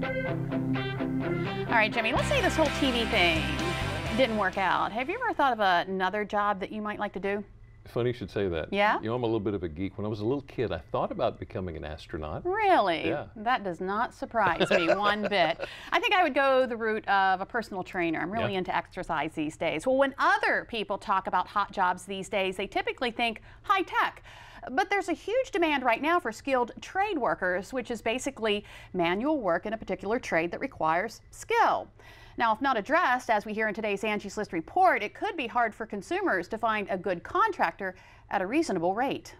All right, Jimmy, let's say this whole TV thing didn't work out. Have you ever thought of another job that you might like to do? Funny you should say that. Yeah? You know, I'm a little bit of a geek. When I was a little kid, I thought about becoming an astronaut. Really? Yeah. That does not surprise me one bit. I think I would go the route of a personal trainer. I'm really into exercise these days. Well, when other people talk about hot jobs these days, they typically think high tech. But there's a huge demand right now for skilled trade workers, which is basically manual work in a particular trade that requires skill. Now, if not addressed, as we hear in today's Angie's List report, it could be hard for consumers to find a good contractor at a reasonable rate.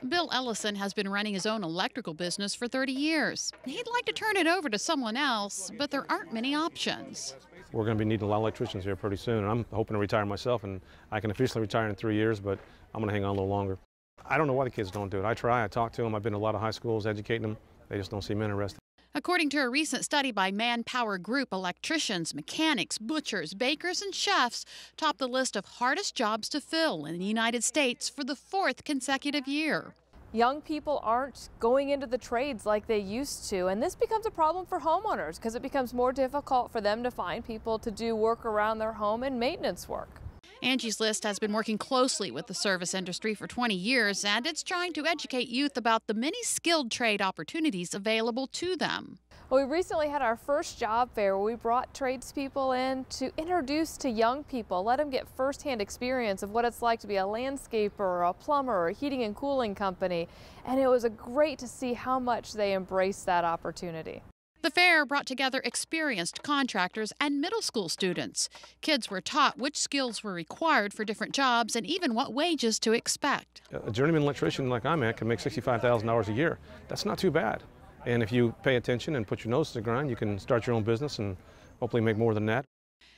Bill Ellison has been running his own electrical business for 30 years. He'd like to turn it over to someone else, but there aren't many options. We're going to be needing a lot of electricians here pretty soon. I'm hoping to retire myself, and I can officially retire in 3 years, but I'm going to hang on a little longer. I don't know why the kids don't do it. I try, I talk to them. I've been to a lot of high schools educating them. They just don't seem interested. According to a recent study by Manpower Group, electricians, mechanics, butchers, bakers, and chefs top the list of hardest jobs to fill in the United States for the 4th consecutive year. Young people aren't going into the trades like they used to, and this becomes a problem for homeowners because it becomes more difficult for them to find people to do work around their home and maintenance work. Angie's List has been working closely with the service industry for 20 years, and it's trying to educate youth about the many skilled trade opportunities available to them. Well, we recently had our first job fair where we brought tradespeople in to introduce to young people, let them get firsthand experience of what it's like to be a landscaper or a plumber or a heating and cooling company. And it was great to see how much they embraced that opportunity. The fair brought together experienced contractors and middle school students. Kids were taught which skills were required for different jobs and even what wages to expect. A journeyman electrician like I'm at can make $65,000 a year. That's not too bad. And if you pay attention and put your nose to the grind, you can start your own business and hopefully make more than that.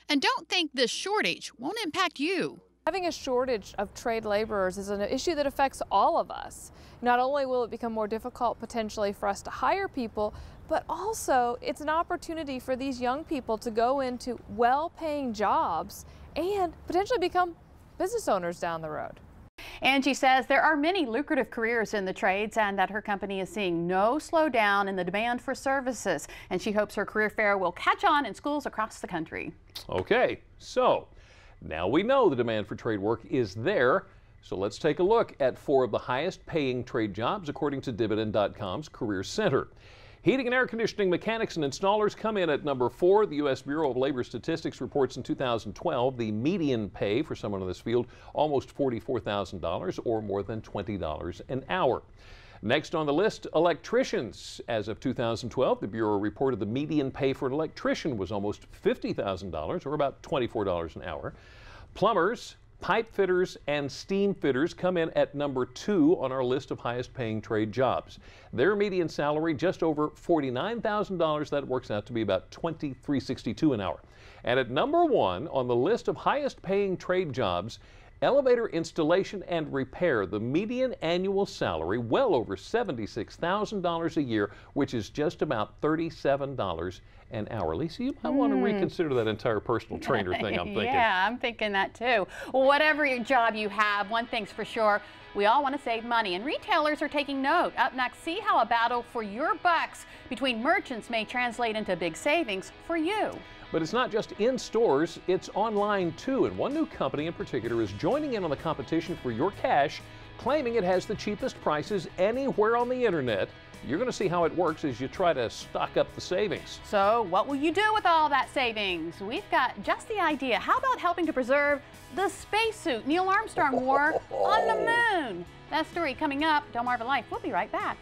And don't think this shortage won't impact you. Having a shortage of trade laborers is an issue that affects all of us. Not only will it become more difficult potentially for us to hire people, but also it's an opportunity for these young people to go into well-paying jobs and potentially become business owners down the road. Angie says there are many lucrative careers in the trades and that her company is seeing no slowdown in the demand for services. And she hopes her career fair will catch on in schools across the country. Okay, so now we know the demand for trade work is there. So let's take a look at 4 of the highest paying trade jobs according to Dividend.com's Career Center. Heating and air conditioning mechanics and installers come in at number 4. The U.S. Bureau of Labor Statistics reports in 2012 the median pay for someone in this field almost $44,000 or more than $20 an hour. Next on the list, electricians. As of 2012, the Bureau reported the median pay for an electrician was almost $50,000 or about $24 an hour. Plumbers, pipe fitters, and steam fitters come in at number 2 on our list of highest paying trade jobs. Their median salary just over $49,000. That works out to be about $23.62 an hour. And at number 1 on the list of highest paying trade jobs, elevator installation and repair. The median annual salary well over $76,000 a year, which is just about $37 an hour. Lisa, you might want to reconsider that entire personal trainer thing, I'm thinking. Yeah, I'm thinking that too. Well, whatever your job you have, one thing's for sure, we all want to save money, and retailers are taking note. Up next, see how a battle for your bucks between merchants may translate into big savings for you. But it's not just in stores, it's online too. And one new company in particular is joining in on the competition for your cash, claiming it has the cheapest prices anywhere on the internet. You're going to see how it works as you try to stock up the savings. So what will you do with all that savings? We've got just the idea. How about helping to preserve the spacesuit Neil Armstrong wore on the moon? That story coming up. DelmarvaLife. We'll be right back.